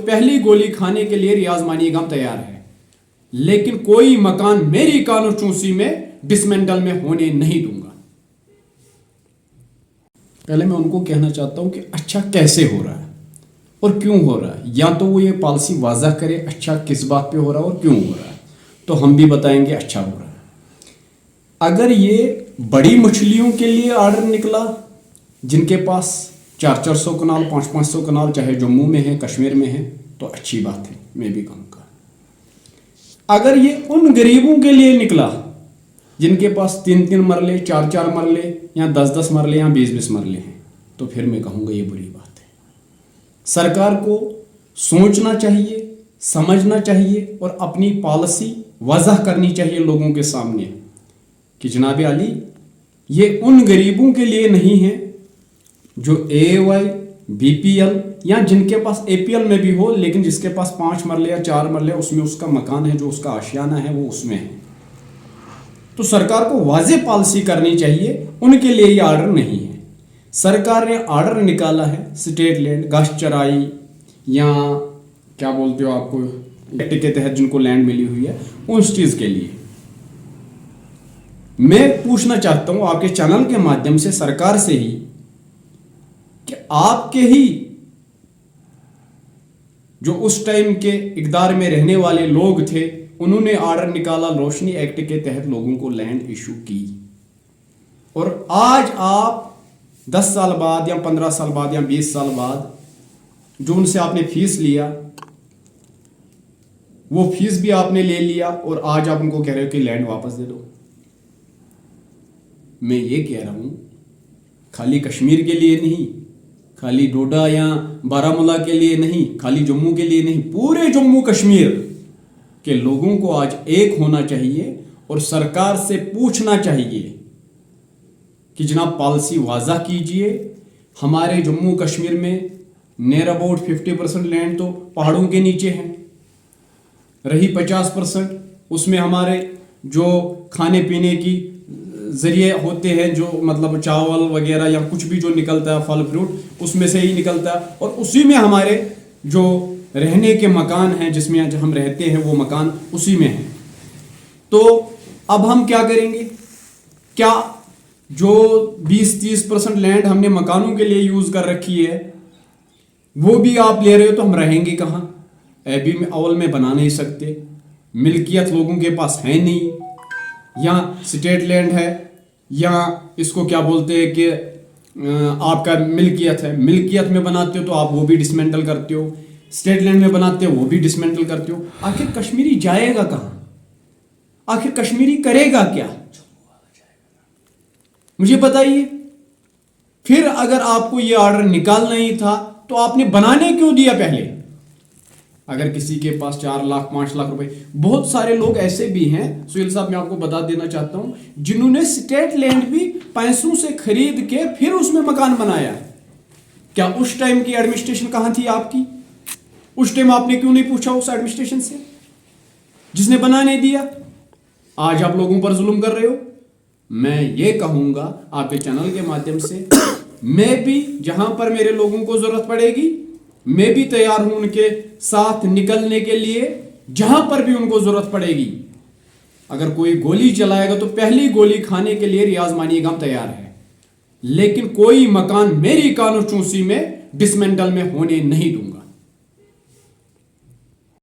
पहली गोली खाने के लिए रियाज मानिएगम तैयार है, लेकिन कोई मकान मेरी कानो चूसी में डिसमेंटल में होने नहीं दूंगा। पहले मैं उनको कहना चाहता हूं कि अच्छा कैसे हो रहा है और क्यों हो रहा है, या तो वो ये पॉलिसी वाज़ह करे अच्छा किस बात पे हो रहा है और क्यों हो रहा है, तो हम भी बताएंगे अच्छा हो रहा है। अगर ये बड़ी मछलियों के लिए ऑर्डर निकला जिनके पास 400 कनाल 500 कनाल चाहे जम्मू में है कश्मीर में है तो अच्छी बात है, मैं भी कहूँगा। अगर ये उन गरीबों के लिए निकला जिनके पास 3 मरले 4 मरले या 10 मरले या 20 मरले हैं तो फिर मैं कहूँगा ये बुरी बात है। सरकार को सोचना चाहिए, समझना चाहिए और अपनी पॉलिसी वज़ह करनी चाहिए लोगों के सामने कि जनाब आली ये उन गरीबों के लिए नहीं है जो AOY BPL या जिनके पास APL में भी हो लेकिन जिसके पास 5 मरले या 4 मरले उसमें उसका मकान है, जो उसका आशियाना है वो उसमें है। तो सरकार को वाज़ेह पॉलिसी करनी चाहिए, उनके लिए ये ऑर्डर नहीं है। सरकार ने ऑर्डर निकाला है स्टेट लैंड घास चराई या क्या बोलते हो आपको एक्ट के तहत जिनको लैंड मिली हुई है उस चीज़ के लिए। मैं पूछना चाहता हूं आपके चैनल के माध्यम से सरकार से ही कि आपके ही जो उस टाइम के इक़्तिदार में रहने वाले लोग थे उन्होंने ऑर्डर निकाला, रोशनी एक्ट के तहत लोगों को लैंड इशू की, और आज आप 10 साल बाद या 15 साल बाद या 20 साल बाद जो उनसे आपने फीस लिया वो फीस भी आपने ले लिया और आज आप उनको कह रहे हो कि लैंड वापस दे दो। मैं ये कह रहा हूं खाली कश्मीर के लिए नहीं, खाली डोडा या बारामूला के लिए नहीं, खाली जम्मू के लिए नहीं, पूरे जम्मू कश्मीर के लोगों को आज एक होना चाहिए और सरकार से पूछना चाहिए कि जनाब पॉलिसी वाज़ा कीजिए। हमारे जम्मू कश्मीर में नियर अबाउट 50% लैंड तो पहाड़ों के नीचे है, रही 50% उसमें हमारे जो खाने पीने की ज़रिए होते हैं, जो मतलब चावल वगैरह या कुछ भी जो निकलता है फल फ्रूट उसमें से ही निकलता है, और उसी में हमारे जो रहने के मकान हैं जिसमें हम रहते हैं वो मकान उसी में है। तो अब हम क्या करेंगे? क्या जो 20-30% लैंड हमने मकानों के लिए यूज़ कर रखी है वो भी आप ले रहे हो तो हम रहेंगे कहाँ? अभी में अवल में बना नहीं सकते, मिल्कियत लोगों के पास है नहीं, या स्टेट लैंड है या इसको क्या बोलते हैं कि आपका मिल्कियत है, मिल्कियत में बनाते हो तो आप वो भी डिसमेंटल करते हो, स्टेट लैंड में बनाते हो वो भी डिसमेंटल करते हो। आखिर कश्मीरी जाएगा कहाँ? आखिर कश्मीरी करेगा क्या? मुझे बताइए। फिर अगर आपको ये ऑर्डर निकालना ही था तो आपने बनाने क्यों दिया पहले? अगर किसी के पास 4 लाख 5 लाख रुपए, बहुत सारे लोग ऐसे भी हैं सुहेल साहब, मैं आपको बता देना चाहता हूं, जिन्होंने स्टेट लैंड भी पैसों से खरीद के फिर उसमें मकान बनाया। क्या उस टाइम की एडमिनिस्ट्रेशन कहां थी आपकी? उस टाइम आपने क्यों नहीं पूछा उस एडमिनिस्ट्रेशन से जिसने बनाने दिया? आज आप लोगों पर जुल्म कर रहे हो। मैं ये कहूंगा आपके चैनल के माध्यम से, मैं भी जहां पर मेरे लोगों को जरूरत पड़ेगी मैं भी तैयार हूं उनके साथ निकलने के लिए, जहां पर भी उनको जरूरत पड़ेगी। अगर कोई गोली चलाएगा तो पहली गोली खाने के लिए रियाज मानिएगम तैयार है, लेकिन कोई मकान मेरी कानो चूसी में डिसमेंटल में होने नहीं दूंगा।